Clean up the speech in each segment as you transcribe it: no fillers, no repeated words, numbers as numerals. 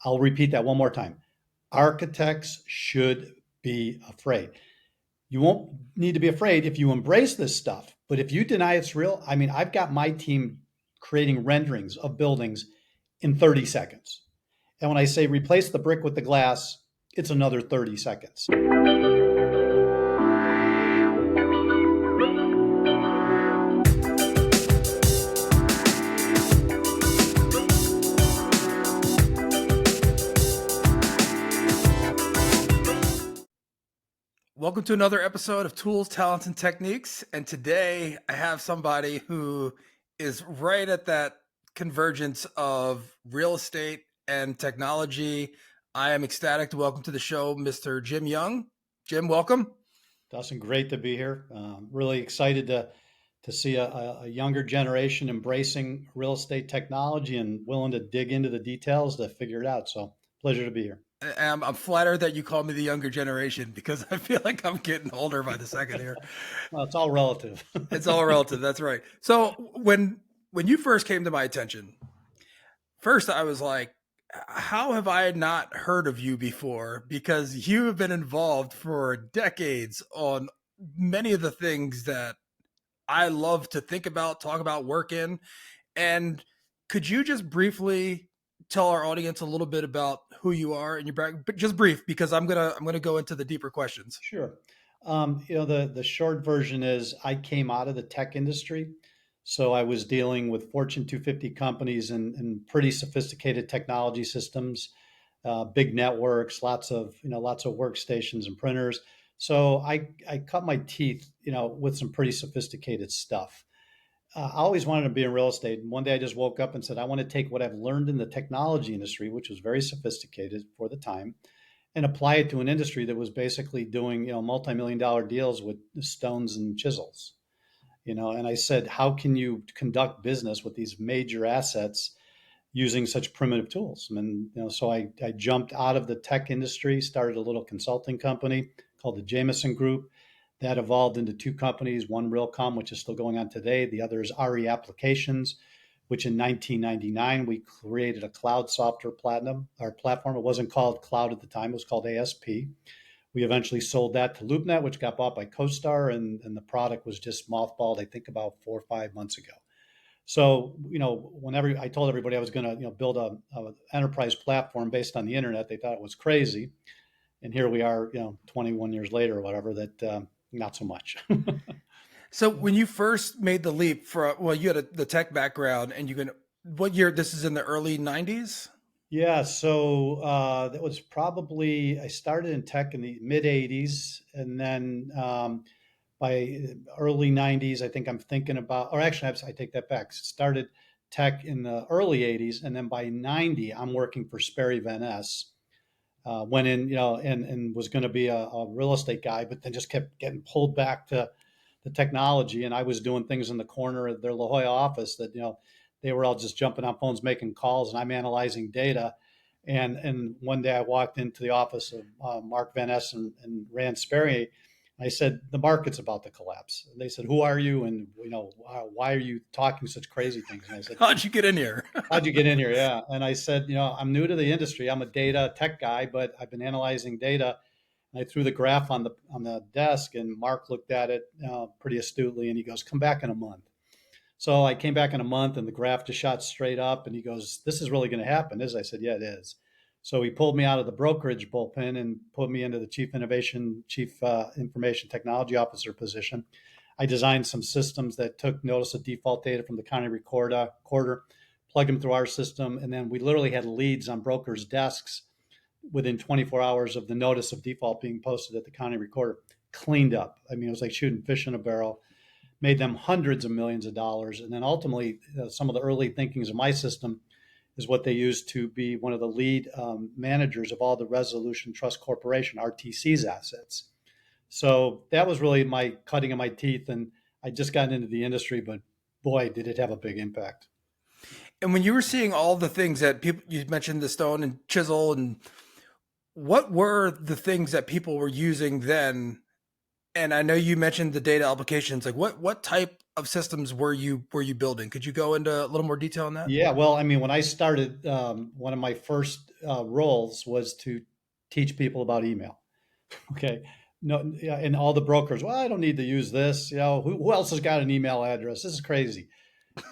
I'll repeat that one more time. Architects should be afraid. You won't need to be afraid if you embrace this stuff. But if you deny it's real, I mean, I've got my team creating renderings of buildings in 30 seconds. And when I say replace the brick with the glass, it's another 30 seconds. Welcome to another episode of Tools, Talents, and Techniques. And today I have somebody who is right at that convergence of real estate and technology. I am ecstatic to welcome to the show Mr. Jim Young. Jim, welcome. Dustin, great to be here. Really excited to see a younger generation embracing real estate technology and willing to dig into the details to figure it out. So pleasure to be here. I'm flattered that you call me the younger generation because I feel like I'm getting older by the second here. Well, it's all relative. It's all relative. That's right. So when you first came to my attention, first I was like, how have I not heard of you before? Because you have been involved for decades on many of the things that I love to think about, talk about, work in. And could you just briefly tell our audience a little bit about who you are and your background, but just brief, because I'm gonna go into the deeper questions. Sure. The short version is I came out of the tech industry. So I was dealing with Fortune 250 companies and pretty sophisticated technology systems, big networks, lots of workstations and printers. So I cut my teeth, with some pretty sophisticated stuff. I always wanted to be in real estate. And one day I just woke up and said, I want to take what I've learned in the technology industry, which was very sophisticated for the time, and apply it to an industry that was basically doing, multi-million dollar deals with stones and chisels. And I said, how can you conduct business with these major assets using such primitive tools? And, so I jumped out of the tech industry, started a little consulting company called the Jameson Group. That evolved into two companies, one Realcomm, which is still going on today. The other is RE Applications, which in 1999, we created a cloud software platform. It wasn't called cloud at the time, it was called ASP. We eventually sold that to LoopNet, which got bought by CoStar, and the product was just mothballed, I think about 4 or 5 months ago. So, whenever I told everybody I was going to, build a enterprise platform based on the internet, they thought it was crazy. And here we are, 21 years later or whatever, that not so much. So when you first made the leap you had the tech background, and what year? This is in the early 90s? Yeah, so that was probably, I started in tech in the mid 80s, and then by early 90s, I think I'm thinking about, or actually, I take that back. Started tech in the early 80s, and then by 90, I'm working for Sperry Van Ness. Went in, and was going to be a real estate guy, but then just kept getting pulled back to the technology. And I was doing things in the corner of their La Jolla office that, they were all just jumping on phones, making calls, and I'm analyzing data. And one day I walked into the office of Mark Van Ness and Rand Sperry. I said, the market's about to collapse. And they said, who are you? And, why are you talking such crazy things? And I said, how'd you get in here? How'd you get in here? Yeah. And I said, I'm new to the industry. I'm a data tech guy, but I've been analyzing data. And I threw the graph on the desk, and Mark looked at it pretty astutely, and he goes, come back in a month. So I came back in a month, and the graph just shot straight up, and he goes, this is really going to happen, is? I said, yeah, it is. So he pulled me out of the brokerage bullpen and put me into the Chief Information Technology Officer position. I designed some systems that took notice of default data from the county recorder, plugged them through our system, and then we literally had leads on brokers' desks within 24 hours of the notice of default being posted at the county recorder. Cleaned up. I mean, it was like shooting fish in a barrel. Made them hundreds of millions of dollars, and then ultimately, some of the early thinkings of my system is what they used to be one of the lead managers of all the Resolution Trust Corporation, RTC's assets. So that was really my cutting of my teeth, and I just got into the industry, but boy, did it have a big impact. And when you were seeing all the things that you mentioned, the stone and chisel, and what were the things that people were using then And I know you mentioned the data applications. Like what type of systems were you building? Could you go into a little more detail on that? Yeah, well, I mean, when I started, one of my first roles was to teach people about email. Okay. No, yeah, and all the brokers, well, I don't need to use this. Who else has got an email address? This is crazy.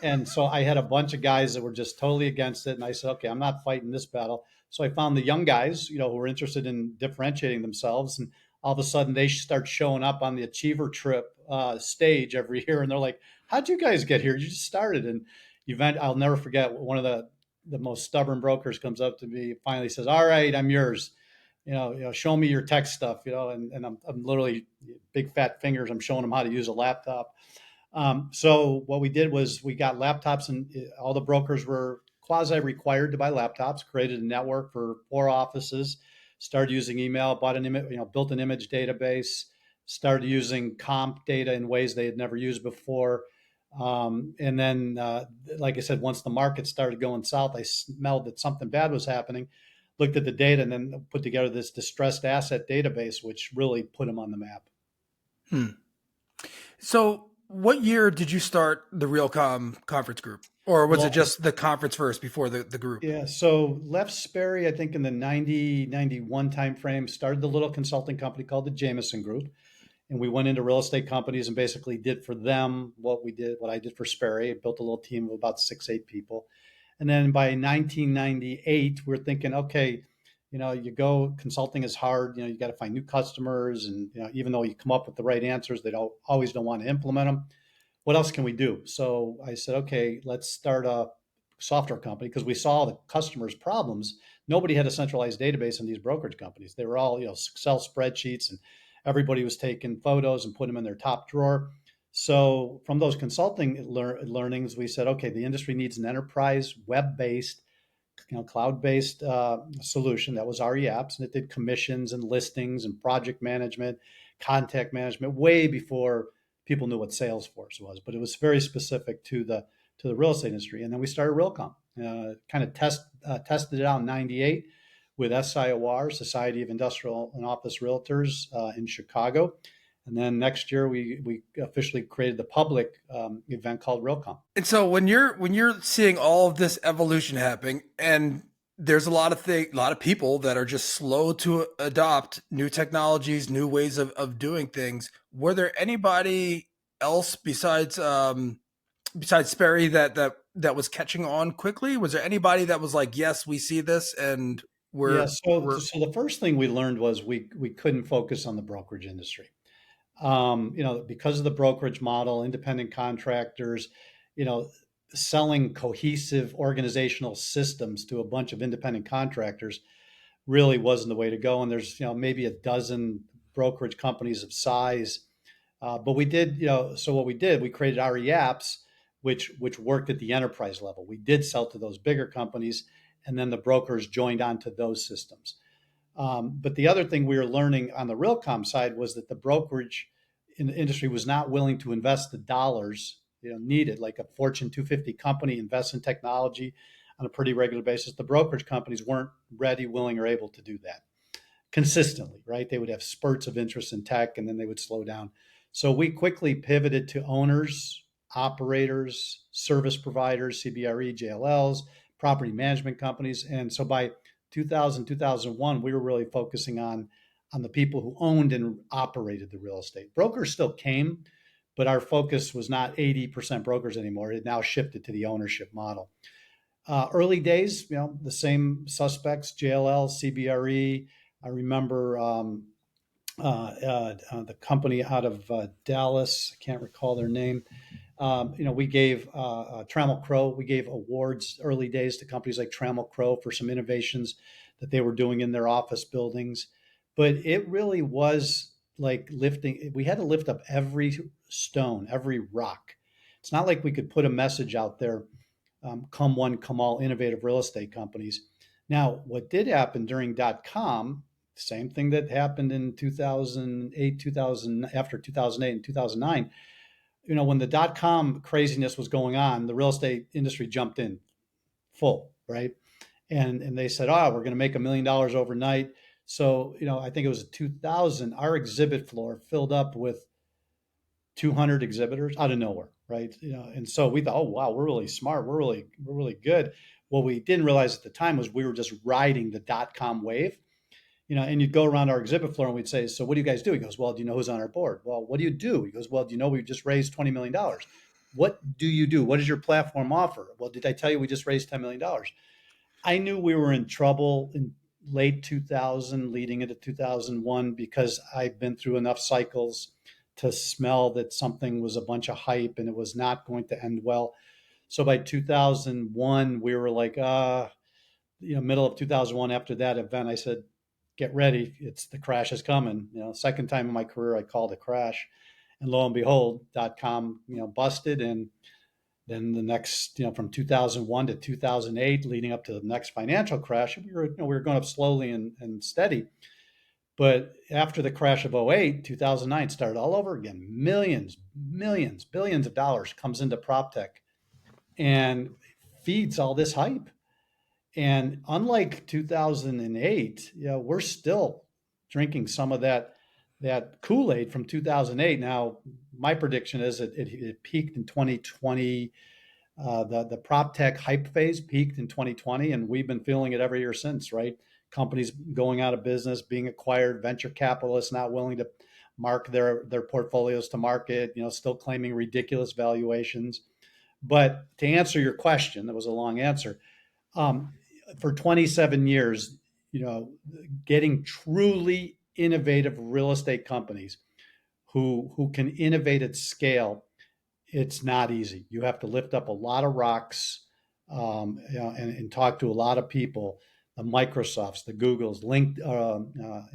And so I had a bunch of guys that were just totally against it. And I said, okay, I'm not fighting this battle. So I found the young guys, who were interested in differentiating themselves. And all of a sudden they start showing up on the Achiever Trip stage every year. And they're like, how'd you guys get here? You just started. And I'll never forget, one of the most stubborn brokers comes up to me, finally says, all right, I'm yours. Show me your tech stuff, and I'm literally big fat fingers. I'm showing them how to use a laptop. So what we did was we got laptops, and all the brokers were quasi required to buy laptops. Created a network for 4 offices. Started using email. Bought an image, built an image database. Started using comp data in ways they had never used before. And then, like I said, once the market started going south, I smelled that something bad was happening. Looked at the data and then put together this distressed asset database, which really put them on the map. Hmm. So, what year did you start the Realcomm conference group, or was it Well, just the conference first before the group? yeah, so left Sperry, I think in the 90 91 timeframe, started the little consulting company called the Jameson Group. And we went into real estate companies and basically did for them what I did for Sperry. I built a little team of about 6 8 people. And then by 1998, we're thinking, okay, you go consulting is hard. You got to find new customers. And, even though you come up with the right answers, they don't want to implement them. What else can we do? So I said, okay, let's start a software company because we saw the customers' problems. Nobody had a centralized database in these brokerage companies. They were all, Excel spreadsheets, and everybody was taking photos and putting them in their top drawer. So from those consulting learnings, we said, okay, the industry needs an enterprise web-based, cloud-based solution. That was REApps, and it did commissions and listings and project management, contact management, way before people knew what Salesforce was. But it was very specific to the real estate industry. And then we started Realcomm. Kind of tested it out in '98 with SIOR, Society of Industrial and Office Realtors, in Chicago. And then next year we officially created the public event called Realcomm. And so when you're seeing all of this evolution happening, and there's a lot of people that are just slow to adopt new technologies, new ways of doing things. Were there anybody else besides Sperry that was catching on quickly? Was there anybody that was like, yes, we see this, and Yeah, so we're so the first thing we learned was we couldn't focus on the brokerage industry. Because of the brokerage model, independent contractors, you know, selling cohesive organizational systems to a bunch of independent contractors really wasn't the way to go. And there's, maybe a dozen brokerage companies of size. But we did, so what we did, we created REApps, which worked at the enterprise level. We did sell to those bigger companies, and then the brokers joined onto those systems. But the other thing we were learning on the Realcomm side was that the brokerage industry was not willing to invest the dollars needed, like a Fortune 250 company invests in technology on a pretty regular basis. The brokerage companies weren't ready, willing, or able to do that consistently, right? They would have spurts of interest in tech and then they would slow down. So we quickly pivoted to owners, operators, service providers, CBRE, JLLs, property management companies. And so by 2000, 2001, we were really focusing on the people who owned and operated the real estate. Brokers still came, but our focus was not 80% brokers anymore. It now shifted to the ownership model. Early days, the same suspects, JLL, CBRE. I remember the company out of Dallas. I can't recall their name. We gave Trammell Crow. We gave awards early days to companies like Trammell Crow for some innovations that they were doing in their office buildings. But it really was like lifting. We had to lift up every stone, every rock. It's not like we could put a message out there, come one, come all, innovative real estate companies. Now, what did happen during .com, same thing that happened in 2008, 2000, after 2008 and 2009, when the .com craziness was going on, the real estate industry jumped in full, right? And they said, oh, we're going to make $1 million overnight. So, I think it was 2000, our exhibit floor filled up with 200 exhibitors out of nowhere, right? And so we thought, oh wow, we're really smart, we're really good. What we didn't realize at the time was we were just riding the .com wave. And you'd go around our exhibit floor and we'd say, so what do you guys do? He goes, well, do you know who's on our board? Well, what do you do? He goes, well, do you know we just raised $20 million? What do you do? What does your platform offer? Well, did I tell you we just raised $10 million? I knew we were in trouble in late 2000, leading into 2001, because I've been through enough cycles to smell that something was a bunch of hype and it was not going to end well. So by 2001, we were like, middle of 2001, after that event, I said, get ready. It's the crash is coming. Second time in my career, I called a crash, and lo and behold, .com, busted. And then the next, from 2001 to 2008, leading up to the next financial crash, we were going up slowly and steady. But after the crash of '08, 2009 started all over again. Millions, millions, billions of dollars comes into PropTech and feeds all this hype. And unlike 2008, we're still drinking some of that Kool-Aid from 2008. Now, my prediction is it peaked in 2020. The prop tech hype phase peaked in 2020, and we've been feeling it every year since, right? Companies going out of business, being acquired, venture capitalists not willing to mark their portfolios to market, still claiming ridiculous valuations. But to answer your question, that was a long answer. Um, for 27 years, getting truly innovative real estate companies who can innovate at scale, it's not easy. You have to lift up a lot of rocks, and talk to a lot of people. The Microsofts, the Googles,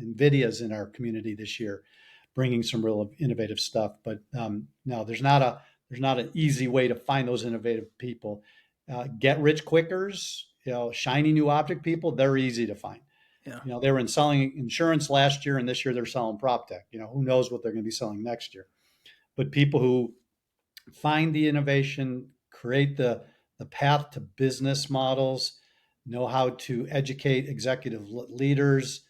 Nvidia's in our community this year, bringing some real innovative stuff. But no, there's not an easy way to find those innovative people. Get rich quickers, shiny new object people, they're easy to find. Yeah. They were in selling insurance last year, and this year they're selling prop tech. Who knows what they're going to be selling next year? But people who find the innovation, create the path to business models, know how to educate executive leaders,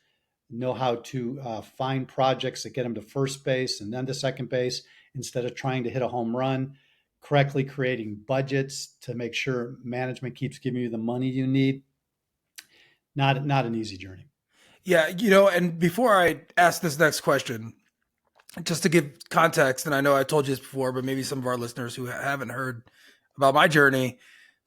know how to find projects that get them to first base and then to second base instead of trying to hit a home run, correctly creating budgets to make sure management keeps giving you the money you need. Not an easy journey. Yeah, and before I ask this next question, just to give context, and I know I told you this before, but maybe some of our listeners who haven't heard about my journey,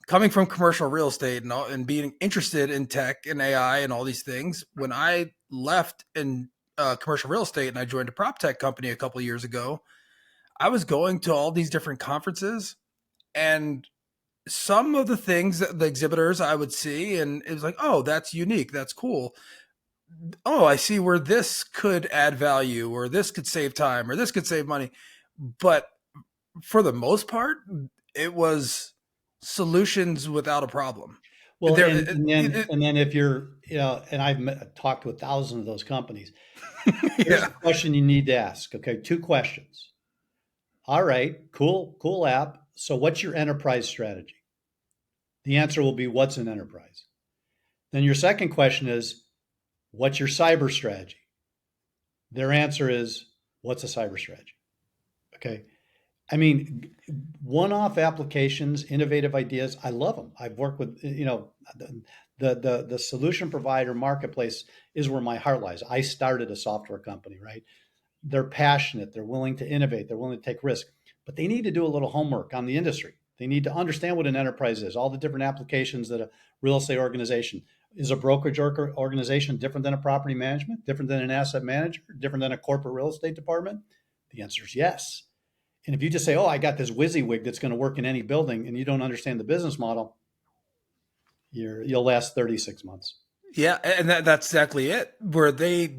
coming from commercial real estate and being interested in tech and AI and all these things, when I left in commercial real estate and I joined a prop tech company a couple of years ago, I was going to all these different conferences, and some of the things that the exhibitors I would see, and it was like, oh, that's unique, that's cool. Oh, I see where this could add value, or this could save time, or this could save money. But for the most part, it was solutions without a problem. Well, There, and then if you're, and talked to 1,000 of those companies. Here's yeah, the question you need to ask. Okay, two questions. All right, cool app. So what's your enterprise strategy? The answer will be, what's an enterprise? Then your second question is, what's your cyber strategy? Their answer is, what's a cyber strategy? Okay. I mean, one-off applications, innovative ideas, I love them. I've worked with, the solution provider marketplace is where my heart lies. I started a software company, right? They're passionate, they're willing to innovate, they're willing to take risk, but they need to do a little homework on the industry. They need to understand what an enterprise is, all the different applications that a real estate organization is. A brokerage organization different than a property management, different than an asset manager, different than a corporate real estate department? The answer is yes. And if you just say, oh, I got this WYSIWYG that's going to work in any building, and you don't understand the business model, you'll last 36 months. yeah, and that's exactly it. Where they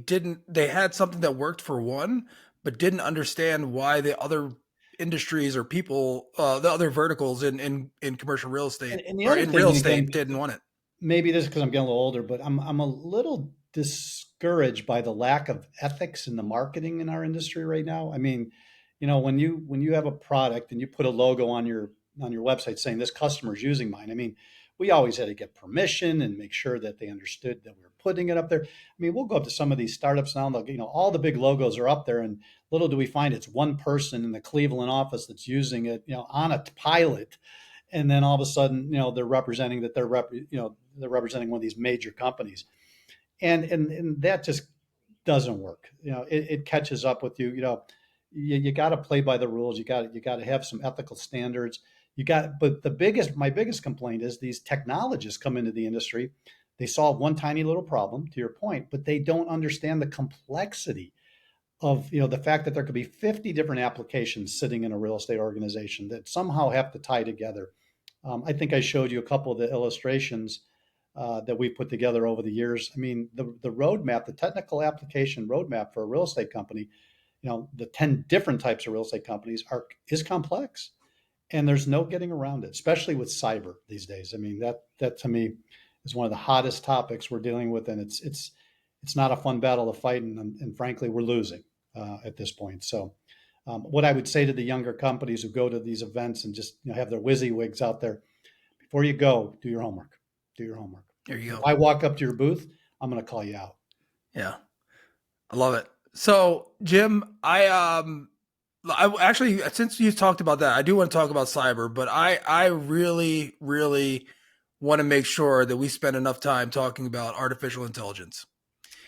had something that worked for one, but didn't understand why the other industries or people, the other verticals in commercial real estate And the or other in thing, real and again, estate didn't want it. maybe this is because I'm getting a little older, but I'm a little discouraged by the lack of ethics in the marketing in our industry right now. I mean, when you have a product and you put a logo on your website saying this customer is using mine. I mean, we always had to get permission and make sure that they understood that we were putting it up there. I mean, we'll go up to some of these startups now, and all the big logos are up there, and little do we find it's one person in the Cleveland office that's using it, on a pilot, and then all of a sudden, they're representing that they're representing one of these major companies, and that just doesn't work. It catches up with you. You got to play by the rules. You got to have some ethical standards. But my biggest complaint is these technologists come into the industry. They solve one tiny little problem, to your point, but they don't understand the complexity of the fact that there could be 50 different applications sitting in a real estate organization that somehow have to tie together. I think I showed you a couple of the illustrations that we put together over the years. I mean, the roadmap, the technical application roadmap for a real estate company, the 10 different types of real estate companies is complex, and there's no getting around it, especially with cyber these days. I mean, that to me is one of the hottest topics we're dealing with, and it's not a fun battle to fight, and frankly, we're losing at this point. So, what I would say to the younger companies who go to these events and just have their WYSIWYGs out there, before you go, do your homework. Do your homework. There you If go. I walk up to your booth, I'm going to call you out. Yeah, I love it. So, Jim, I actually, since you talked about that, I do want to talk about cyber, but I really, really want to make sure that we spend enough time talking about artificial intelligence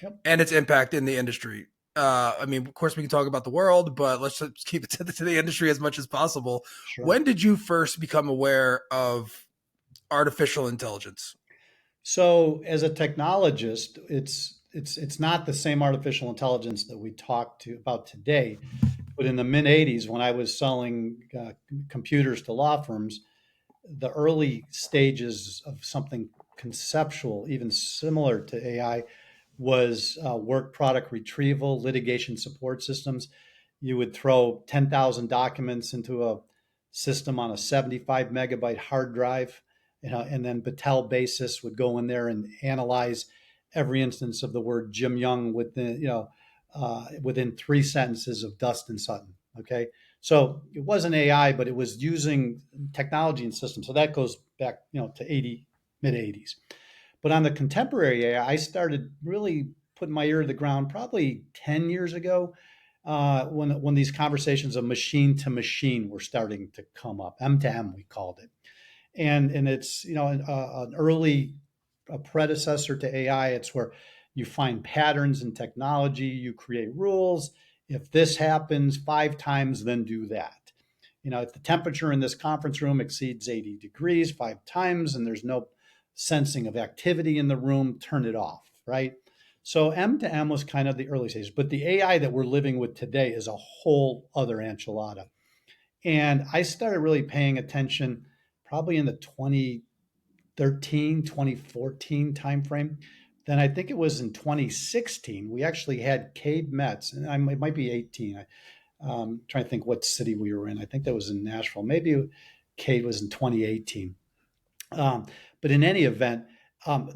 Yep. and its impact in the industry. I mean, of course, we can talk about the world, but let's just keep it to the industry as much as possible. Sure. When did you first become aware of artificial intelligence? So, as a technologist, it's not the same artificial intelligence that we talked about today. But in the mid '80s, when I was selling computers to law firms, the early stages of something conceptual, even similar to AI, was work product retrieval, litigation support systems. You would throw 10,000 documents into a system on a 75 megabyte hard drive, and then Battelle Basis would go in there and analyze every instance of the word Jim Young within 3 sentences of Dustin Sutton. Okay. So it wasn't AI, but it was using technology and systems. So that goes back, to mid 80s. But on the contemporary AI, I started really putting my ear to the ground probably 10 years ago, when these conversations of machine to machine were starting to come up. M to M, we called it. And it's, an early a predecessor to AI. It's where you find patterns in technology, you create rules. If this happens 5 times, then do that. If the temperature in this conference room exceeds 80 degrees 5 times and there's no sensing of activity in the room, turn it off, right? So M to M was kind of the early stages, but the AI that we're living with today is a whole other enchilada. And I started really paying attention probably in the 2013, 2014 timeframe. Then I think it was in 2016, we actually had Cade Metz, and it might be 18. Trying to think what city we were in. I think that was in Nashville. Maybe Cade was in 2018. But in any event,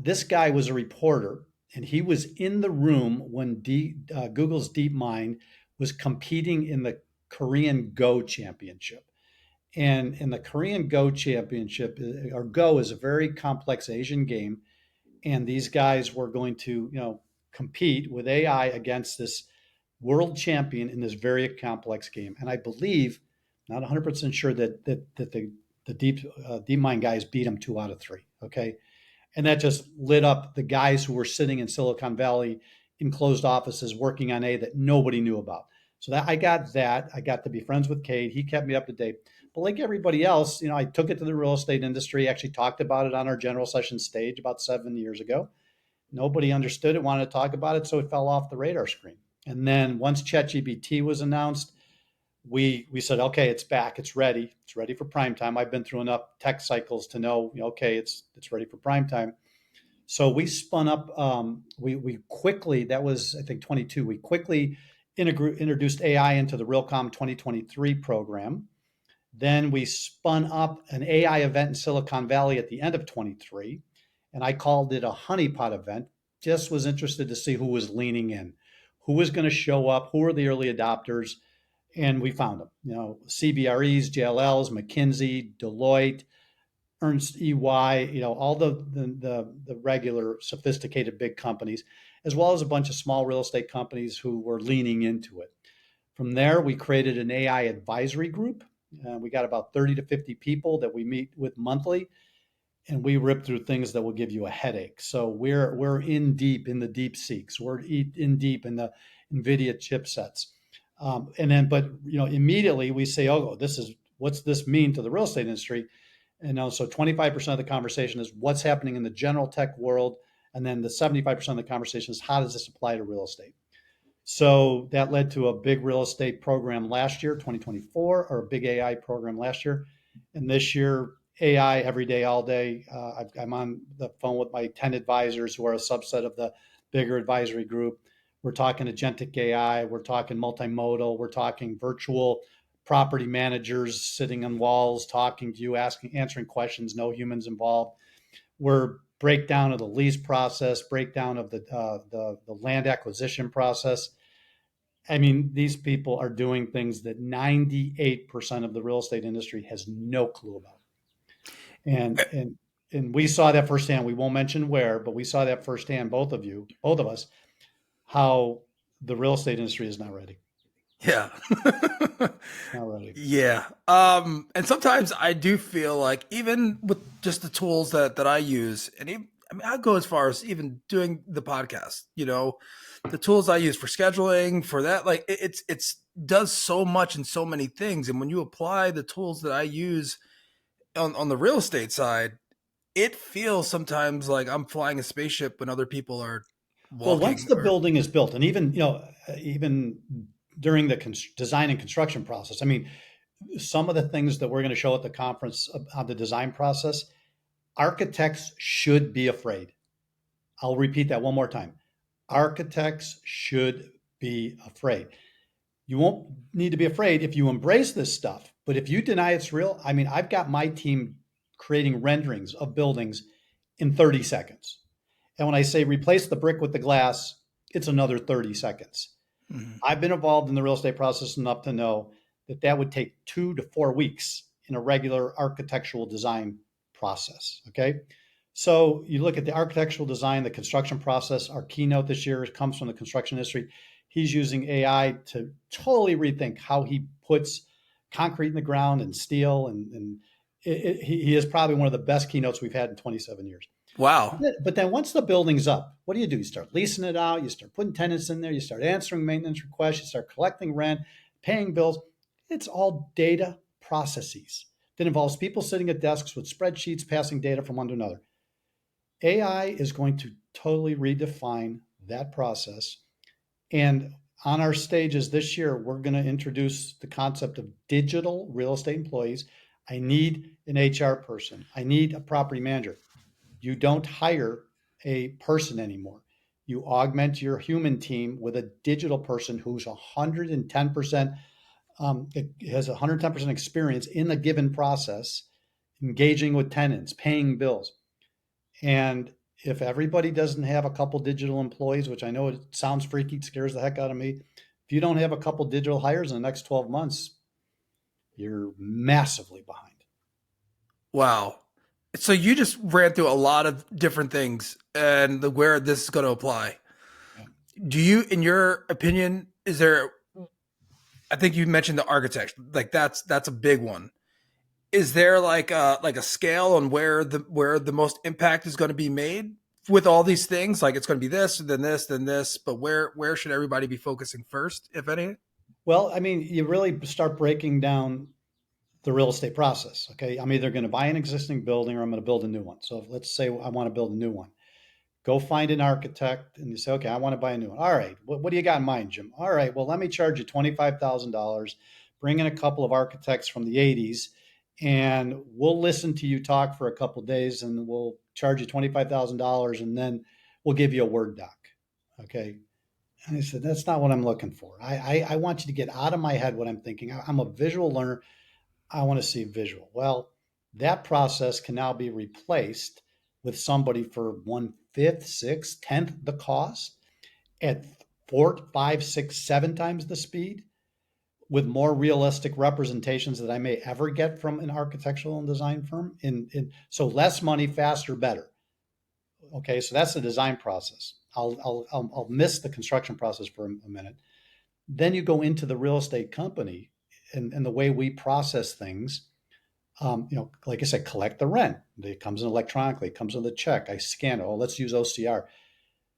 this guy was a reporter, and he was in the room when Google's DeepMind was competing in the Korean Go Championship. And in the Korean Go Championship, or Go is a very complex Asian game, and these guys were going to, compete with AI against this world champion in this very complex game. And I believe, not 100% sure that the DeepMind guys beat them 2 out of 3. Okay, and that just lit up the guys who were sitting in Silicon Valley in closed offices working on that nobody knew about. So I got to be friends with Cade. He kept me up to date. But like everybody else, I took it to the real estate industry, actually talked about it on our general session stage about 7 years ago. Nobody understood it, wanted to talk about it, so it fell off the radar screen. And then once ChatGPT was announced, we said, okay, it's back, it's ready for prime time. I've been through enough tech cycles to know, okay, it's ready for prime time. So we spun up. We quickly, that was I think 22. We quickly introduced AI into the Realcomm 2023 program. Then we spun up an AI event in Silicon Valley at the end of 23, and I called it a honeypot event. Just was interested to see who was leaning in, who was going to show up, who were the early adopters, and we found them. CBREs, JLLs, McKinsey, Deloitte, Ernst EY, all the regular sophisticated big companies, as well as a bunch of small real estate companies who were leaning into it. From there, we created an AI advisory group. We got about 30 to 50 people that we meet with monthly, and we rip through things that will give you a headache. So we're in deep in the deep seeks. We're in deep in the NVIDIA chipsets. And then, but immediately we say, oh, what's this mean to the real estate industry? And so 25% of the conversation is what's happening in the general tech world. And then the 75% of the conversation is how does this apply to real estate? So that led to a big real estate program last year, 2024, or a big AI program last year. And this year, AI every day, all day. I'm on the phone with my 10 advisors who are a subset of the bigger advisory group. We're talking agentic AI, we're talking multimodal, we're talking virtual property managers sitting on walls, talking to you, answering questions, no humans involved. We're breakdown of the lease process, breakdown of the land acquisition process. I mean, these people are doing things that 98% of the real estate industry has no clue about. And we saw that firsthand. We won't mention where, but we saw that firsthand, both of us, how the real estate industry is not ready. Yeah. It's not ready. Yeah. And sometimes I do feel like even with just the tools that I use, and even, I mean, I'll go as far as even doing the podcast, the tools I use for scheduling, for that, like it's does so much and so many things. And when you apply the tools that I use on the real estate side, it feels sometimes like I'm flying a spaceship when other people are Well, once walking the or building is built, and even during the design and construction process, I mean, some of the things that we're going to show at the conference on the design process, architects should be afraid. I'll repeat that one more time. Architects should be afraid. You won't need to be afraid if you embrace this stuff. But if you deny it's real, I mean, I've got my team creating renderings of buildings in 30 seconds. And when I say replace the brick with the glass, it's another 30 seconds. Mhm. I've been involved in the real estate process enough to know that that would take 2 to 4 weeks in a regular architectural design process. Okay. So you look at the architectural design, the construction process. Our keynote this year comes from the construction industry. He's using AI to totally rethink how he puts concrete in the ground and steel. And he is probably one of the best keynotes we've had in 27 years. Wow. But then once the building's up, what do? You start leasing it out, you start putting tenants in there, you start answering maintenance requests, you start collecting rent, paying bills. It's all data processes that involves people sitting at desks with spreadsheets, passing data from one to another. AI is going to totally redefine that process. And on our stages this year, we're going to introduce the concept of digital real estate employees. I need an HR person. I need a property manager. You don't hire a person anymore. You augment your human team with a digital person who's 110%, has 110% experience in the given process, engaging with tenants, paying bills. And if everybody doesn't have a couple digital employees, which I know it sounds freaky, scares the heck out of me, if you don't have a couple digital hires in the next 12 months, you're massively behind. Wow. So you just ran through a lot of different things and where this is going to apply. Yeah. Do you, in your opinion, is there, I think you mentioned the architect, like that's a big one. Is there like a scale on where the most impact is going to be made with all these things? Like it's going to be this, then this, then this, but where should everybody be focusing first, if any? Well, I mean, you really start breaking down the real estate process. Okay. I'm either going to buy an existing building or I'm going to build a new one. So let's say I want to build a new one. Go find an architect and you say, okay, I want to buy a new one. All right. What do you got in mind, Jim? All right. Well, let me charge you $25,000. Bring in a couple of architects from the 80s and we'll listen to you talk for a couple of days and we'll charge you $25,000 and then we'll give you a Word doc. Okay. And I said, that's not what I'm looking for. I want you to get out of my head what I'm thinking. I'm a visual learner. I want to see visual. Well, that process can now be replaced with somebody for 1/5, 6, 10th the cost at 4, 5, 6, 7 times the speed. with more realistic representations that I may ever get from an architectural and design firm. So less money, faster, better. Okay, so that's the design process. I'll miss the construction process for a minute. Then you go into the real estate company and the way we process things. Like I said, collect the rent. It comes in electronically. It comes with a check. I scan it. Oh, let's use OCR.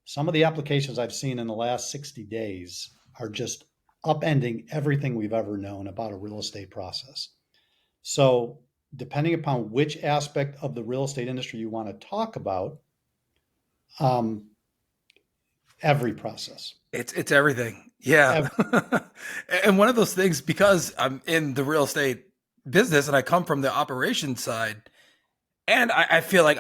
Some of the applications I've seen in the last 60 days are just upending everything we've ever known about a real estate process. So, depending upon which aspect of the real estate industry you want to talk about, um, every process. It's everything. Yeah. Every, And one of those things, because I'm in the real estate business and I come from the operations side, and I feel like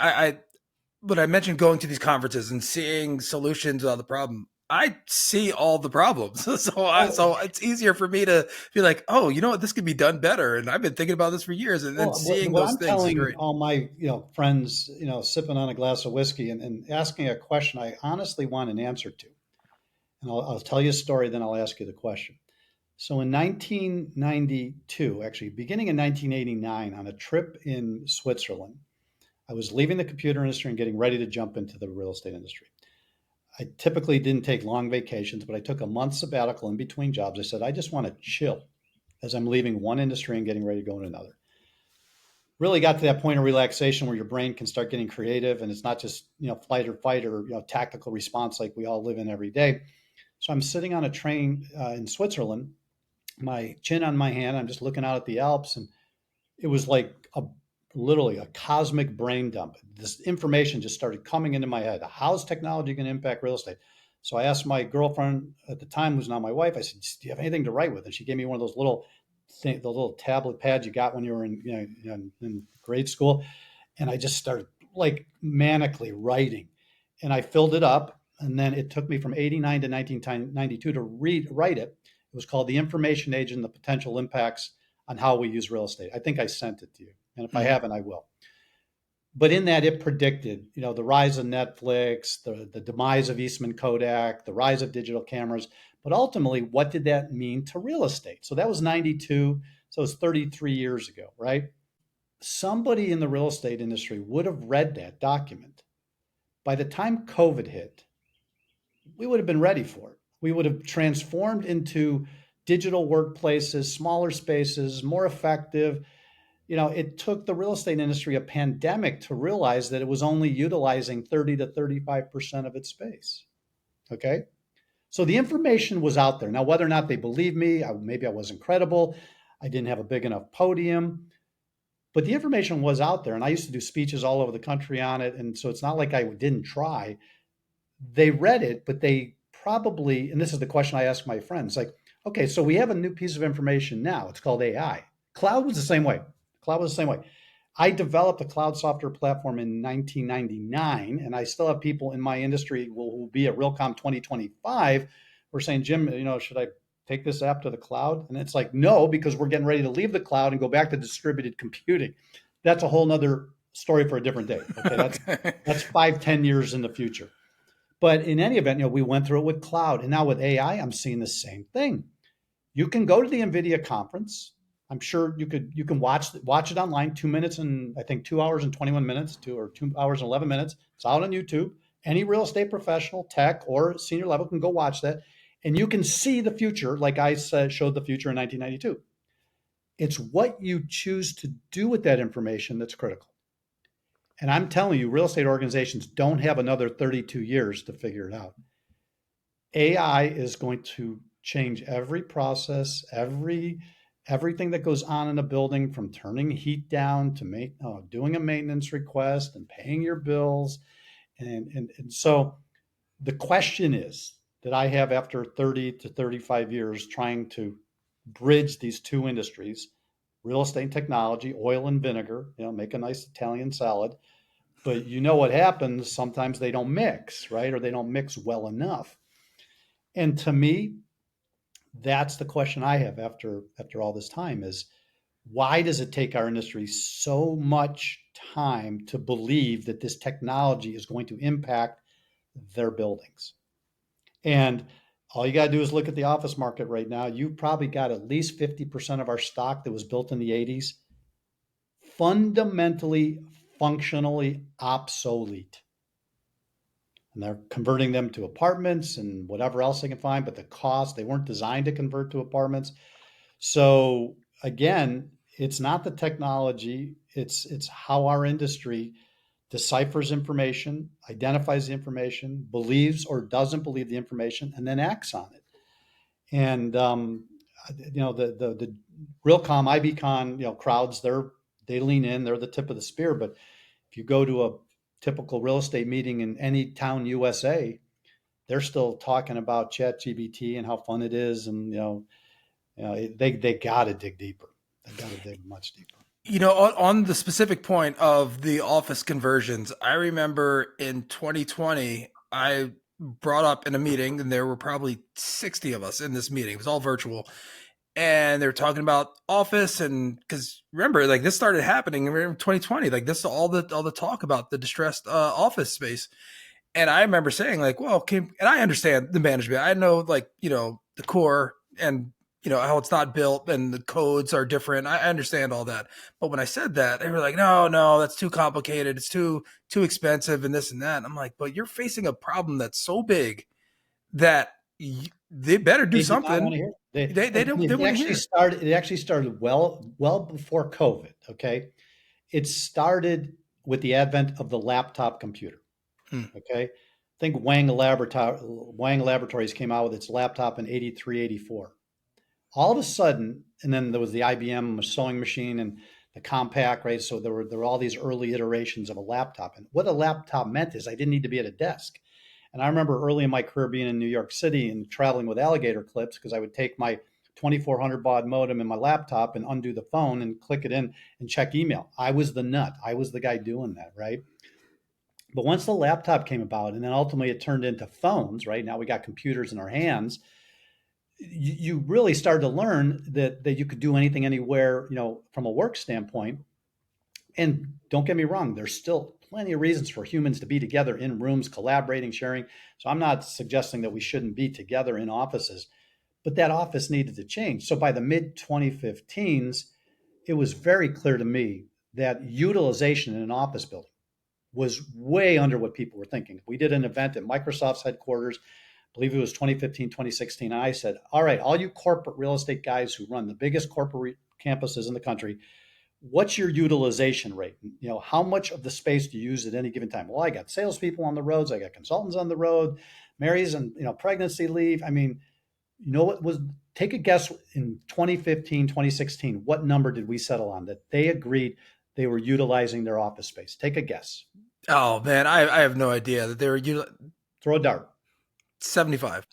when I mentioned going to these conferences and seeing solutions to the problem, I see all the problems. So it's easier for me to be like, oh, you know what, this could be done better. And I've been thinking about this for years. And then well, seeing what those I'm things is telling great. all my friends, sipping on a glass of whiskey and asking a question I honestly want an answer to, and I'll tell you a story, then I'll ask you the question. So in 1992, actually beginning in 1989, on a trip in Switzerland, I was leaving the computer industry and getting ready to jump into the real estate industry. I typically didn't take long vacations, but I took a month sabbatical in between jobs. I said, I just want to chill as I'm leaving one industry and getting ready to go into another. Really got to that point of relaxation where your brain can start getting creative and it's not just, flight or fight or, tactical response like we all live in every day. So I'm sitting on a train in Switzerland, my chin on my hand. I'm just looking out at the Alps, and it was like literally a cosmic brain dump. This information just started coming into my head. How's technology going to impact real estate? So I asked my girlfriend at the time, who's now my wife, I said, do you have anything to write with? And she gave me one of those the little tablet pads you got when you were in grade school. And I just started like manically writing. And I filled it up. And then it took me from 89 to 1992 to write it. It was called The Information Age and the Potential Impacts on How We Use Real Estate. I think I sent it to you. And if I haven't, I will. But in that, it predicted, the rise of Netflix, the demise of Eastman Kodak, the rise of digital cameras. But ultimately, what did that mean to real estate? So that was 92. So it's 33 years ago, right? Somebody in the real estate industry would have read that document. By the time COVID hit, we would have been ready for it. We would have transformed into digital workplaces, smaller spaces, more effective. It took the real estate industry a pandemic to realize that it was only utilizing 30 to 35% of its space. Okay. So the information was out there. Now, whether or not they believe me, maybe I wasn't credible, I didn't have a big enough podium, but the information was out there. And I used to do speeches all over the country on it. And so it's not like I didn't try. They read it, but they probably, and this is the question I ask my friends, like, okay, so we have a new piece of information now. It's called AI. Cloud was the same way. Cloud was the same way. I developed a cloud software platform in 1999, and I still have people in my industry who will be at Realcomm 2025. We're saying, Jim, should I take this app to the cloud? And it's like, no, because we're getting ready to leave the cloud and go back to distributed computing. That's a whole nother story for a different day. Okay, that's 5-10 years in the future. But in any event, we went through it with cloud, and now with AI, I'm seeing the same thing. You can go to the NVIDIA conference. I'm sure you can watch it online, 2 minutes and I think 2 hours and 21 minutes, 2 hours and 11 minutes. It's out on YouTube. Any real estate professional, tech or senior level can go watch that, and you can see the future, like I said, showed the future in 1992. It's what you choose to do with that information that's critical. And I'm telling you, real estate organizations don't have another 32 years to figure it out. AI is going to change every process, everything that goes on in a building, from turning heat down to doing a maintenance request and paying your bills. And so the question is that I have after 30 to 35 years trying to bridge these two industries, real estate and technology, oil and vinegar, make a nice Italian salad. But what happens? Sometimes they don't mix, right? Or they don't mix well enough. And to me, that's the question I have after all this time is, why does it take our industry so much time to believe that this technology is going to impact their buildings? And All you got to do is look at the office market right now. You've probably got at least 50% of our stock that was built in the 80s fundamentally, functionally obsolete. And they're converting them to apartments and whatever else they can find, but the cost, they weren't designed to convert to apartments. So again, it's not the technology, it's how our industry deciphers information, identifies the information, believes or doesn't believe the information, and then acts on it. And the Realcomm, IBcon, crowds, they lean in, they're the tip of the spear. But if you go to a typical real estate meeting in any town USA, they're still talking about ChatGPT and how fun it is, and they got to dig deeper. They got to dig much deeper. On the specific point of the office conversions, I remember in 2020, I brought up in a meeting, and there were probably 60 of us in this meeting. It was all virtual. And they were talking about office, and because remember, like this started happening in 2020, like this all the talk about the distressed office space. And I remember saying like, well, and I understand the management. I know like, the core and, how it's not built and the codes are different. I understand all that. But when I said that, they were like, no, that's too complicated. It's too expensive and this and that. And I'm like, but you're facing a problem that's so big that they better do They do not want something. to hear They don't, they want to hear. It actually started well before COVID. Okay. It started with the advent of the laptop computer. Okay. I think Wang Laboratories came out with its laptop in 83, 84. All of a sudden, and then there was the IBM sewing machine and the compact, right? So there were all these early iterations of a laptop. And what a laptop meant is I didn't need to be at a desk. And I remember early in my career being in New York City and traveling with alligator clips because I would take my 2400 baud modem in my laptop and undo the phone and click it in and check email. I was the nut. I was the guy doing that, right? But once the laptop came about and then ultimately it turned into phones, right? Now we got computers in our hands. You really started to learn that you could do anything anywhere, from a work standpoint. And don't get me wrong, there's still plenty of reasons for humans to be together in rooms, collaborating, sharing. So I'm not suggesting that we shouldn't be together in offices, but that office needed to change. So by the mid 2015s, it was very clear to me that utilization in an office building was way under what people were thinking. We did an event at Microsoft's headquarters, I believe it was 2015, 2016. And I said, all right, all you corporate real estate guys who run the biggest corporate campuses in the country, what's your utilization rate? How much of the space do you use at any given time? Well, I got salespeople on the roads. I got consultants on the road, Mary's and, pregnancy leave. I mean, what was, take a guess in 2015, 2016, what number did we settle on that they agreed they were utilizing their office space? Take a guess. Oh man, I have no idea that they were Throw a dart. 75.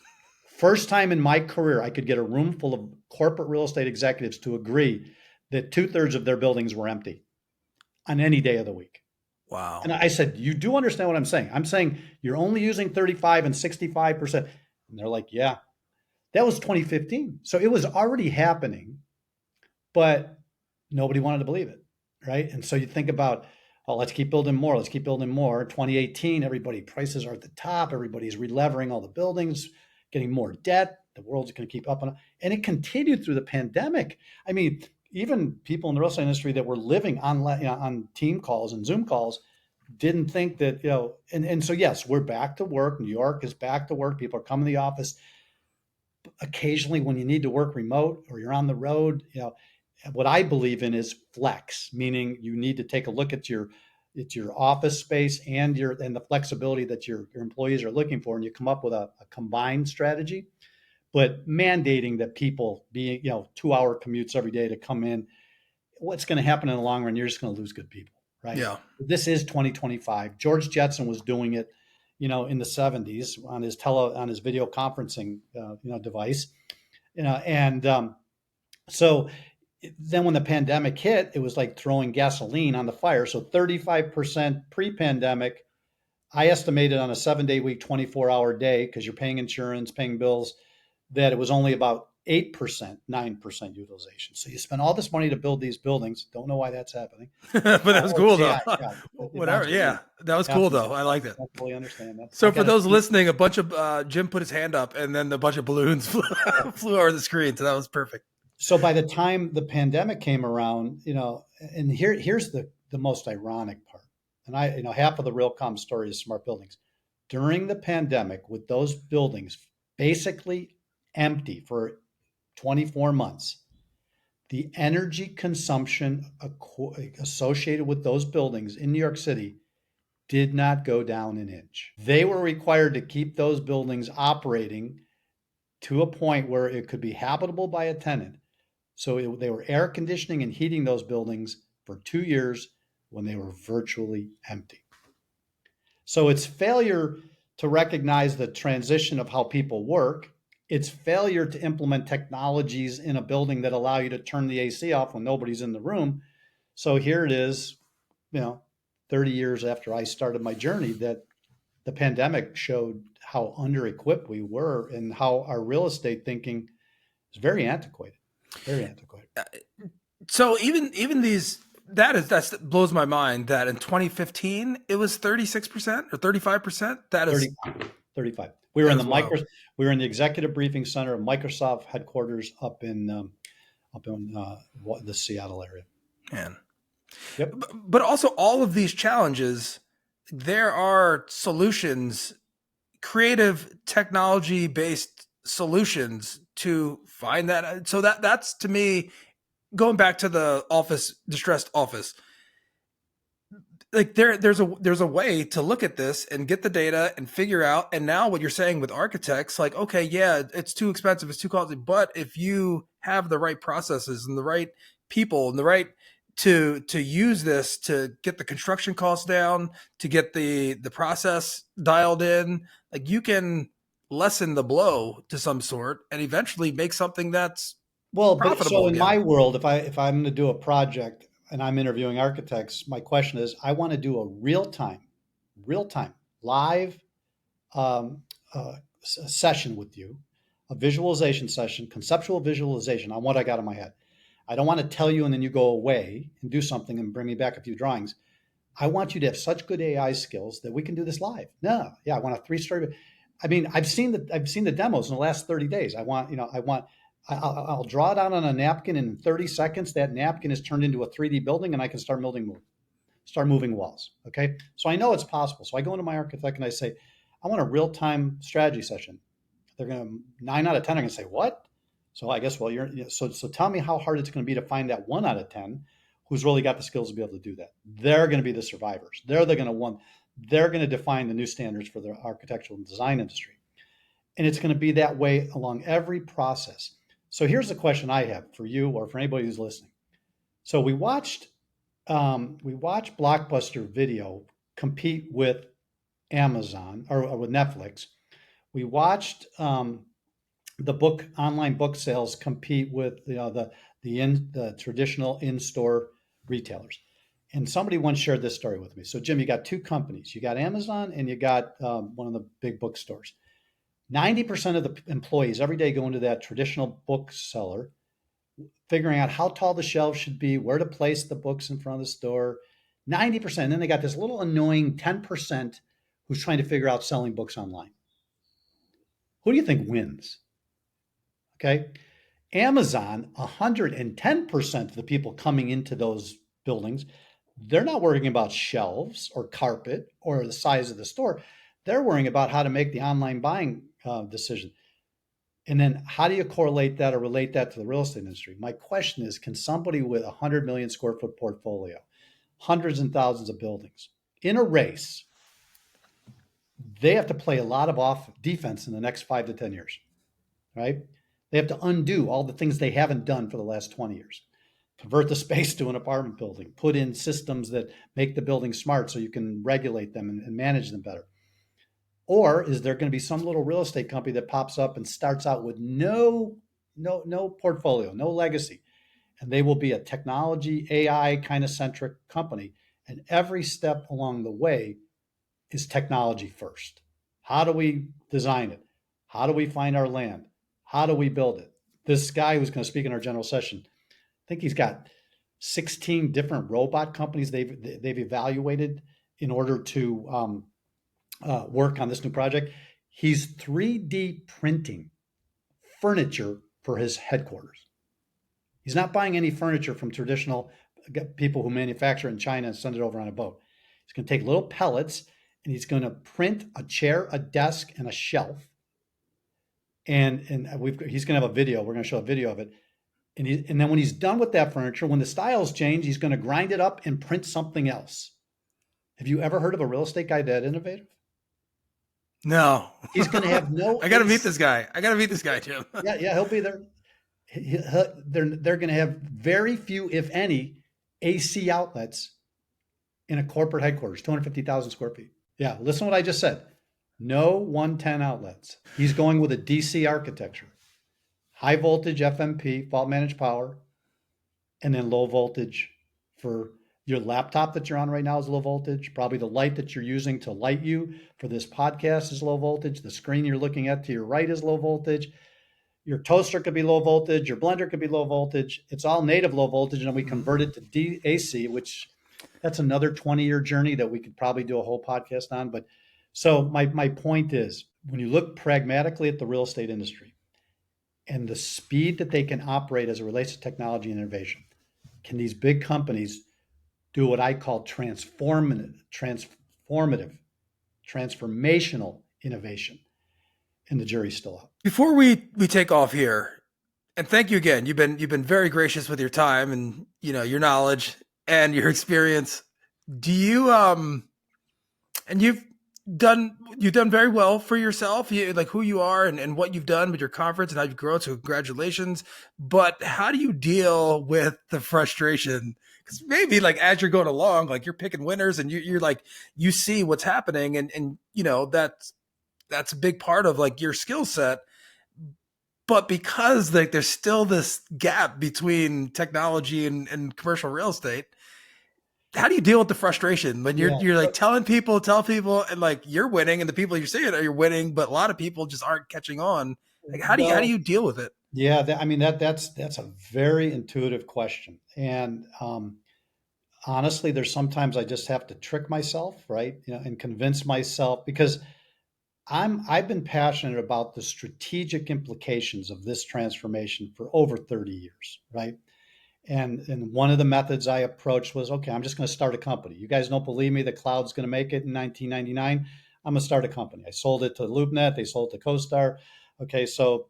First time in my career, I could get a room full of corporate real estate executives to agree that 2/3 of their buildings were empty on any day of the week. Wow. And I said, you do understand what I'm saying? I'm saying you're only using 35 and 65%. And they're like, yeah, that was 2015. So it was already happening, but nobody wanted to believe it. Right. And so you think about, oh, let's keep building more. Let's keep building more. 2018, prices are at the top. Everybody's relevering all the buildings, getting more debt. The world's going to keep up. And it continued through the pandemic. I mean, even people in the real estate industry that were living on team calls and Zoom calls didn't think that, and so, yes, we're back to work. New York is back to work. People are coming to the office. Occasionally when you need to work remote or you're on the road, what I believe in is flex, meaning you need to take a look at your office space and the flexibility that your employees are looking for, and you come up with a combined strategy. But mandating that people be 2-hour commutes every day to come in, what's going to happen in the long run? You're just going to lose good people, right? Yeah. This is 2025. George Jetson was doing it, in the 70s on his video conferencing device, and so then when the pandemic hit, it was like throwing gasoline on the fire. So 35% pre-pandemic, I estimated on a 7-day week, 24-hour day, because you're paying insurance, paying bills, that it was only about 8%, 9% utilization. So you spend all this money to build these buildings. Don't know why that's happening. But that was Oh, it's cool though. AI. Yeah, it Whatever. absolutely Yeah, that was cool happens. though. I liked it. I fully understand that. I So for got it. those listening, a bunch of Jim put his hand up, and then a bunch of balloons flew over the screen. So that was perfect. So by the time the pandemic came around, and here's the most ironic part. And half of the Realcomm story is smart buildings. During the pandemic, with those buildings basically empty for 24 months, the energy consumption associated with those buildings in New York City did not go down an inch. They were required to keep those buildings operating to a point where it could be habitable by a tenant. So they were air conditioning and heating those buildings for 2 years when they were virtually empty. So it's failure to recognize the transition of how people work. It's failure to implement technologies in a building that allow you to turn the AC off when nobody's in the room. So here it is, 30 years after I started my journey, that the pandemic showed how under-equipped we were and how our real estate thinking is very antiquated, very antiquated. So even these that blows my mind that in 2015 it was 36% or 35%. That is 35. We were in the wild. we were in the executive briefing center of Microsoft headquarters up in the Seattle area. Man. Yep. But also all of these challenges, there are solutions, creative technology based solutions to find that. So that's to me, going back to the distressed office, like there's a way to look at this and get the data and figure out. And now what you're saying with architects, like, okay, yeah, it's too expensive, it's too costly, but if you have the right processes and the right people and the right to use this to get the construction costs down, to get the process dialed in, like you can lessen the blow to some sort and eventually make something that's Well, but so profitable in again. my world, if I'm going to do a project and I'm interviewing architects, my question is, I want to do a real time, live um, session with you, a visualization session, conceptual visualization on what I got in my head. I don't want to tell you and then you go away and do something and bring me back a few drawings. I want you to have such good AI skills that we can do this live. No, yeah, I want a 3-story. I mean, I've seen the demos in the last 30 days. I'll draw it out on a napkin, and in 30 seconds, that napkin is turned into a 3D building, and I can start moving walls. Okay, so I know it's possible. So I go into my architect and I say, I want a real time strategy session. They're going to 9 out of 10 are going to say what? So I guess so tell me how hard it's going to be to find that 1 out of 10 who's really got the skills to be able to do that. They're going to be the survivors. They're going to define the new standards for the architectural and design industry. And it's going to be that way along every process. So here's the question I have for you or for anybody who's listening. So we watched Blockbuster Video compete with Amazon or with Netflix. We watched the online book sales compete with the traditional in-store retailers. And somebody once shared this story with me. So Jim, you got two companies. You got Amazon and you got one of the big bookstores. 90% of the employees every day go into that traditional bookseller, figuring out how tall the shelves should be, where to place the books in front of the store. 90%. And then they got this little annoying 10% who's trying to figure out selling books online. Who do you think wins? Okay. Amazon, 110% of the people coming into those buildings, they're not worrying about shelves or carpet or the size of the store. They're worrying about how to make the online buying decision. And then how do you correlate that or relate that to the real estate industry? My question is, can somebody with 100 million square foot portfolio, hundreds and thousands of buildings in a race, they have to play a lot of off defense in the next 5 to 10 years, right? They have to undo all the things they haven't done for the last 20 years. Convert the space to an apartment building, put in systems that make the building smart so you can regulate them and manage them better. Or is there going to be some little real estate company that pops up and starts out with no portfolio, no legacy, and they will be a technology AI kind of centric company, and every step along the way is technology first. How do we design it? How do we find our land? How do we build it? this guy who's going to speak in our general session, I think he's got 16 different robot companies they've evaluated in order to work on this new project. He's 3D printing furniture for his headquarters. He's not buying any furniture from traditional people who manufacture in China and send it over on a boat. He's going to take little pellets and he's going to print a chair, a desk, and a shelf. And he's going to have a video. We're going to show a video of it. And then when he's done with that furniture, when the styles change, he's going to grind it up and print something else. Have you eever heard of a real estate guy that innovative? No. He's going to have no. I got to meet this guy. Jim. Yeah, he'll be there. They're going to have very few, if any, AC outlets in a corporate headquarters, 250,000 square feet. Yeah, listen to what I just said. No 110 outlets. He's going with a DC architecture. High voltage FMP, fault managed power, and then low voltage for your laptop that you're on right now is low voltage. Probably the light that you're using to light you for this podcast is low voltage. The screen you're looking at to your right is low voltage. Your toaster could be low voltage. Your blender could be low voltage. It's all native low voltage, and then we convert it to DAC, which that's another 20-year journey that we could probably do a whole podcast on. But so my point is, when you look pragmatically at the real estate industry and the speed that they can operate as it relates to technology and innovation, can these big companies do what I call transformational innovation? And the jury's still out. Before we take off here, and thank you again. You've been very gracious with your time and your knowledge and your experience. Do you and you've done very well for yourself, like who you are and what you've done with your conference and how you've grown. So congratulations. But how do you deal with the frustration? Because maybe like as you're going along, like you're picking winners and you're like, you see what's happening and that's a big part of like your skill set. But because like there's still this gap between technology and commercial real estate, how do you deal with the frustration when you're like tell people and like you're winning and the people you're seeing you're winning, but a lot of people just aren't catching on? Like how do you deal with it? Yeah, that's a very intuitive question. And honestly, there's sometimes I just have to trick myself, right? And convince myself, because I've been passionate about the strategic implications of this transformation for over 30 years, right? And one of the methods I approached was, okay, I'm just going to start a company. You guys don't believe me, the cloud's going to make it in 1999. I'm going to start a company. I sold it to LoopNet. They sold it to CoStar. Okay, so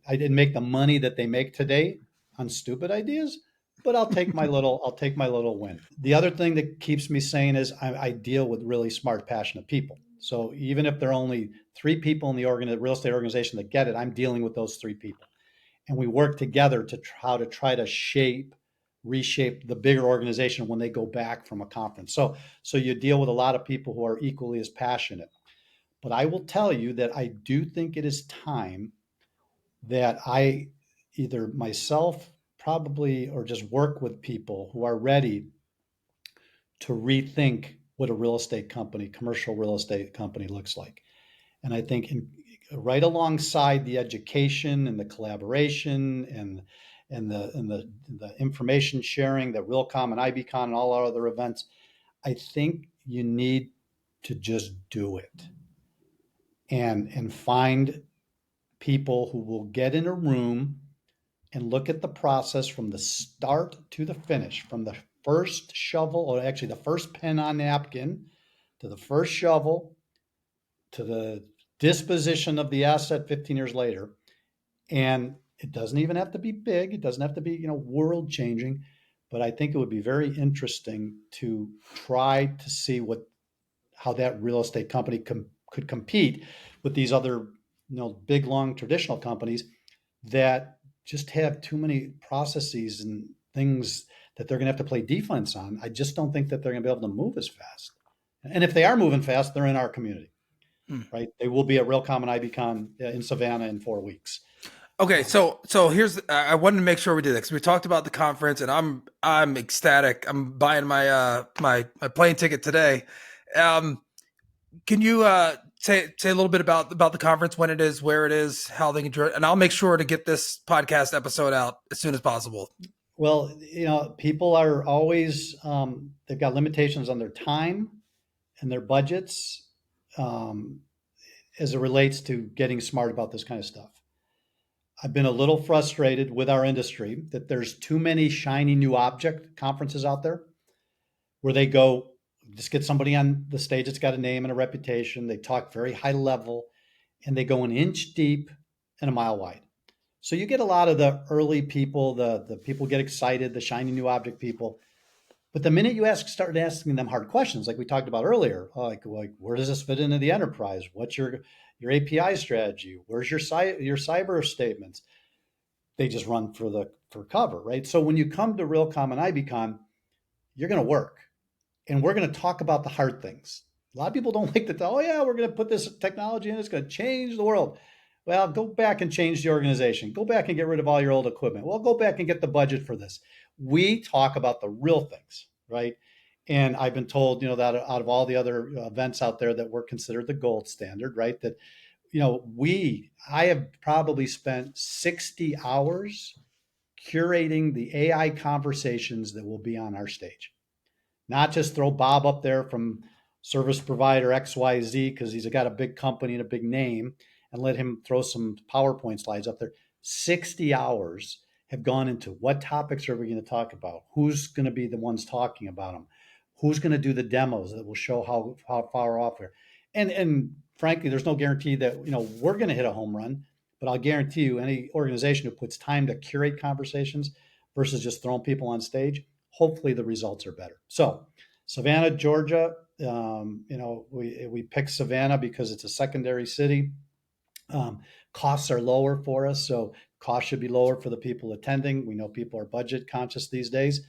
I didn't make the money that they make today on stupid ideas, but I'll take my little win. The other thing that keeps me sane is I deal with really smart, passionate people. So even if there are only 3 people in the real estate organization that get it, I'm dealing with those 3 people. And we work together to try to reshape the bigger organization when they go back from a conference. So you deal with a lot of people who are equally as passionate. But I will tell you that I do think it is time that I either myself probably or just work with people who are ready to rethink what a real estate company, commercial real estate company looks like. And I think right alongside the education and the collaboration and the information sharing, the Realcomm and IBcon and all our other events, I think you need to just do it and find people who will get in a room and look at the process from the start to the finish, from the first shovel, or actually the first pen on napkin, to the first shovel, to the disposition of the asset 15 years later. And it doesn't even have to be big. It doesn't have to be, world changing, but I think it would be very interesting to try to see how that real estate company could compete with these other, big, long traditional companies that just have too many processes and things that they're going to have to play defense on. I just don't think that they're going to be able to move as fast. And if they are moving fast, they're in our community, right? They will be at Realcomm and IBcon in Savannah in 4 weeks. Okay, so here's I wanted to make sure we did this because we talked about the conference, and I'm ecstatic. I'm buying my my plane ticket today. Can you say a little bit about the conference, when it is, where it is, how they can join, and I'll make sure to get this podcast episode out as soon as possible. Well, people are always, they've got limitations on their time and their budgets, um, as it relates to getting smart about this kind of stuff. I've been a little frustrated with our industry that there's too many shiny new object conferences out there where they go, just get somebody on the stage that's got a name and a reputation. They talk very high level and they go an inch deep and a mile wide. So you get a lot of the early people, the people get excited, the shiny new object people. But the minute you start asking them hard questions, like we talked about earlier, like where does this fit into the enterprise? What's your API strategy? Where's your cyber statements? They just run for cover, right? So when you come to Realcomm and IBcon, you're going to work, and we're going to talk about the hard things. A lot of people don't like to. Oh yeah, we're going to put this technology in. It's going to change the world. Well, go back and change the organization. Go back and get rid of all your old equipment. Well, go back and get the budget for this. We talk about the real things, right? And I've been told, that out of all the other events out there, that we're considered the gold standard, right? That, I have probably spent 60 hours curating the AI conversations that will be on our stage. Not just throw Bob up there from service provider XYZ because he's got a big company and a big name, and let him throw some PowerPoint slides up there. 60 hours have gone into what topics are we going to talk about? Who's going to be the ones talking about them? Who's going to do the demos that will show how far off we're? And frankly, there's no guarantee that we're going to hit a home run, but I'll guarantee you, any organization who puts time to curate conversations versus just throwing people on stage, hopefully the results are better. So Savannah, Georgia, we picked Savannah because it's a secondary city. Costs are lower for us, so costs should be lower for the people attending. We know people are budget conscious these days.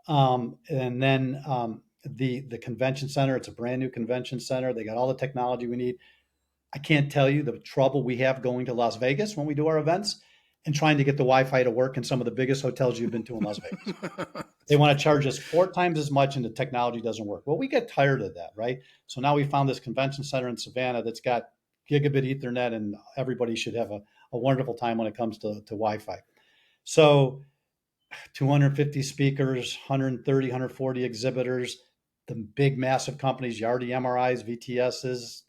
And then the convention center, it's a brand new convention center. They got all the technology we need. I can't tell you the trouble we have going to Las Vegas when we do our events and trying to get the Wi-Fi to work in some of the biggest hotels you've been to in Las Vegas. They want to charge us 4 times as much and the technology doesn't work. Well, we get tired of that, right? So now we found this convention center in Savannah that's got gigabit Ethernet, and everybody should have a wonderful time when it comes to Wi-Fi. So 250 speakers, 130, 140 exhibitors, the big, massive companies, Yardi MRIs, VTSs,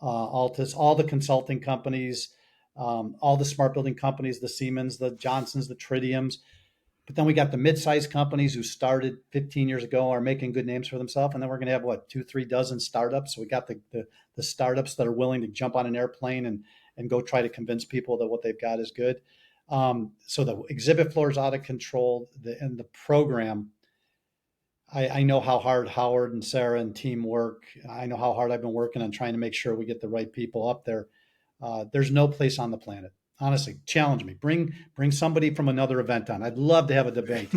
Altus, all the consulting companies, all the smart building companies, the Siemens, the Johnsons, the Tridiums. But then we got the mid-sized companies who started 15 years ago, are making good names for themselves. And then we're going to have, 2-3 dozen startups. So we got the startups that are willing to jump on an airplane and go try to convince people that what they've got is good. So the exhibit floor is out of control. And the program, I know how hard Howard and Sarah and team work. I know how hard I've been working on trying to make sure we get the right people up there. There's no place on the planet. Honestly, challenge me. Bring somebody from another event on. I'd love to have a debate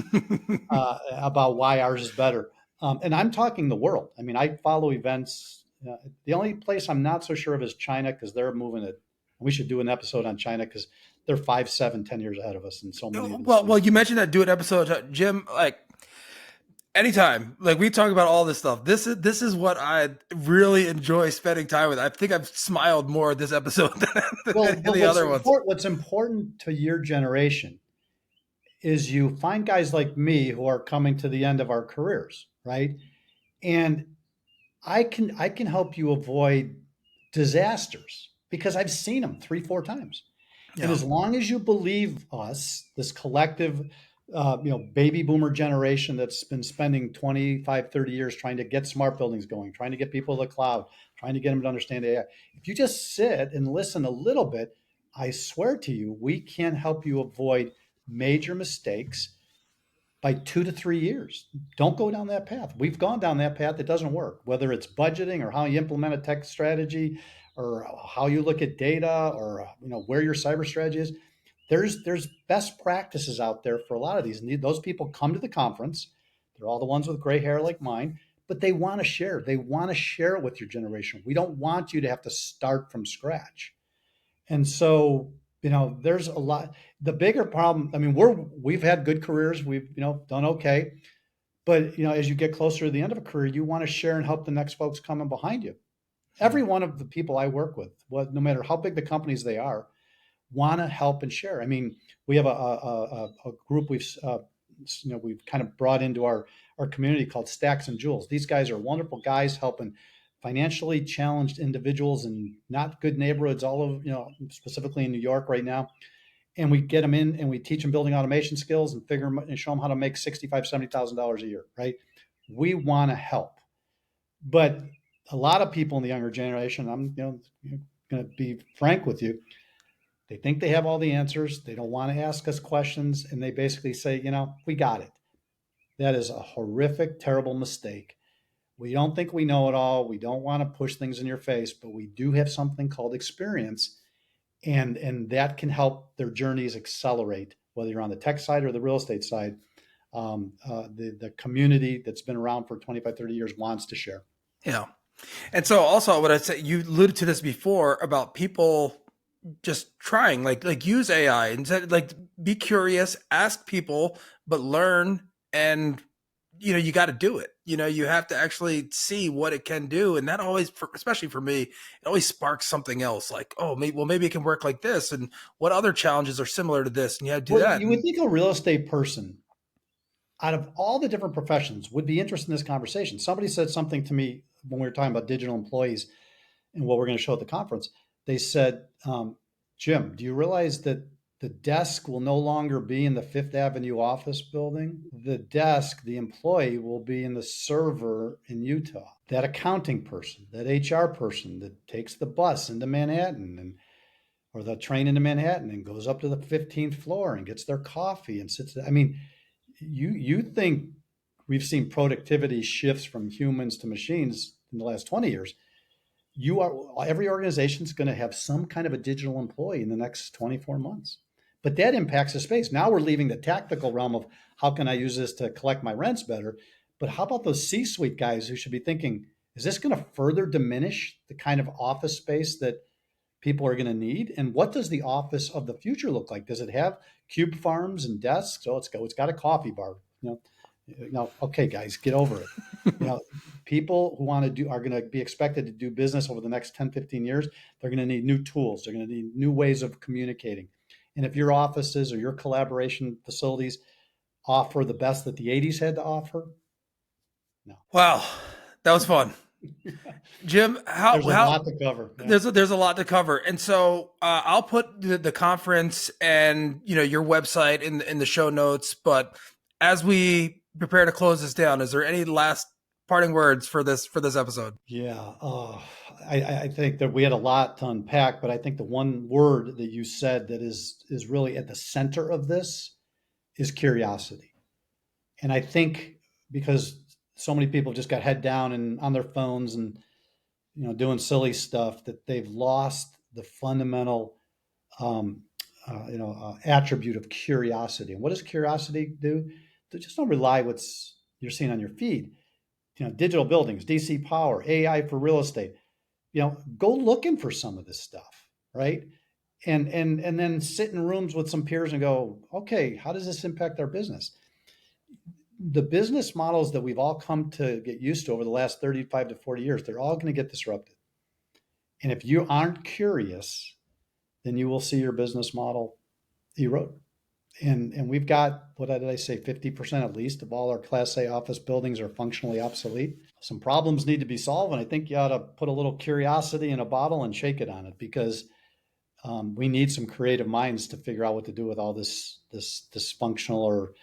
about why ours is better. And I'm talking the world. I mean, I follow events. The only place I'm not so sure of is China, because they're moving it. We should do an episode on China because they're 5, 7, 10 years ahead of us in so many of these Well, things. you mentioned that do an episode, Jim. Like anytime, like we talk about all this stuff. This is what I really enjoy spending time with. I think I've smiled more this episode than any other ones. What's important to your generation is you find guys like me who are coming to the end of our careers, right? And I can help you avoid disasters because I've seen them 3, 4 times. Yeah. And as long as you believe us, this collective, baby boomer generation that's been spending 25, 30 years trying to get smart buildings going, trying to get people to the cloud, trying to get them to understand AI. If you just sit and listen a little bit, I swear to you, we can help you avoid major mistakes by 2 to 3 years. Don't go down that path. We've gone down that path. It doesn't work, whether it's budgeting or how you implement a tech strategy or how you look at data or where your cyber strategy is. There's best practices out there for a lot of these. And those people come to the conference. They're all the ones with gray hair like mine, but they want to share. They want to share it with your generation. We don't want you to have to start from scratch. And so, there's a lot. The bigger problem, I mean, we've had good careers. We've, done okay. But, as you get closer to the end of a career, you want to share and help the next folks coming behind you. Every one of the people I work with, no matter how big the companies they are, want to help and share. I mean, we have a group we've kind of brought into our community called Stacks and Jewels. These guys are wonderful guys helping financially challenged individuals in not good neighborhoods all over, specifically in New York right now. And we get them in and we teach them building automation skills and figure them and show them how to make $65,000-$70,000 a year, right? We want to help. But a lot of people in the younger generation, I'm going to be frank with you, they think they have all the answers. They don't want to ask us questions. And they basically say, we got it. That is a horrific, terrible mistake. We don't think we know it all. We don't want to push things in your face, but we do have something called experience. And that can help their journeys accelerate, whether you're on the tech side or the real estate side. The community that's been around for 25, 30 years wants to share. Yeah. And so also what I'd say, you alluded to this before about people just trying, like use AI and like be curious, ask people, but learn. And, you got to do it. You have to actually see what it can do. And that always, especially for me, it always sparks something else like, oh, maybe it can work like this. And what other challenges are similar to this? And you have to do that. You would think a real estate person out of all the different professions would be interested in this conversation. Somebody said something to me when we were talking about digital employees and what we're going to show at the conference. They said, Jim, do you realize that the desk will no longer be in the Fifth Avenue office building? The desk, the employee, will be in the server in Utah. That accounting person, that HR person that takes the bus into Manhattan or the train into Manhattan and goes up to the 15th floor and gets their coffee and sits there. I mean, you think we've seen productivity shifts from humans to machines in the last 20 years. Every organization is going to have some kind of a digital employee in the next 24 months. But that impacts the space. Now we're leaving the tactical realm of how can I use this to collect my rents better? But how about those C-suite guys who should be thinking, is this going to further diminish the kind of office space that people are going to need? And what does the office of the future look like? Does it have cube farms and desks? So it's got a coffee bar. Okay, guys, get over it. People who want to do are going to be expected to do business over the next 10, 15 years. They're going to need new tools. They're going to need new ways of communicating. And if your offices or your collaboration facilities offer the best that the 80s had to offer, no. Wow, that was fun. Jim, there's a lot to cover. Yeah. There's a lot to cover. And so I'll put the conference and your website in the show notes. But as we prepare to close this down, is there any last parting words for this episode? Yeah. I think that we had a lot to unpack, but I think the one word that you said that is really at the center of this is curiosity. And I think because so many people just got head down and on their phones and doing silly stuff, that they've lost the fundamental attribute of curiosity. And what does curiosity do? Just don't rely what's you're seeing on your feed. Digital buildings, DC power, AI for real estate. Go looking for some of this stuff, right? And then sit in rooms with some peers and go, okay, how does this impact our business? The business models that we've all come to get used to over the last 35 to 40 years, they're all going to get disrupted. And if you aren't curious, then you will see your business model erode. And we've got, what did I say, 50% at least of all our Class A office buildings are functionally obsolete. Some problems need to be solved, and I think you ought to put a little curiosity in a bottle and shake it on it, because we need some creative minds to figure out what to do with all this dysfunctional or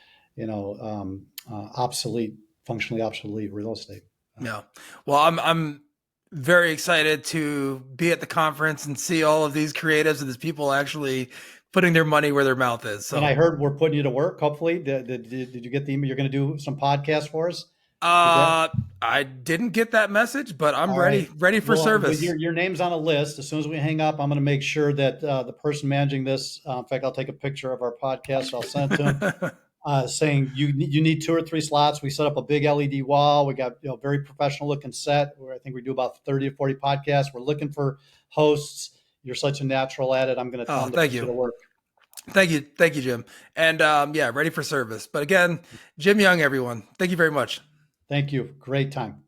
functionally obsolete real estate. Yeah. Well, I'm very excited to be at the conference and see all of these creatives and these people actually putting their money where their mouth is. So. And I heard we're putting you to work. Hopefully, did you get the email? You're going to do some podcasts for us? I didn't get that message, but I'm ready for service. Your name's on a list. As soon as we hang up, I'm going to make sure that the person managing this, in fact, I'll take a picture of our podcast. I'll send it to him, saying you need 2 or 3 slots. We set up a big LED wall. We got very professional looking set where I think we do about 30 to 40 podcasts. We're looking for hosts. You're such a natural at it. I'm going to tell them to put you to work. Thank you, Jim. And ready for service. But again, Jim Young, everyone. Thank you very much. Thank you. Great time.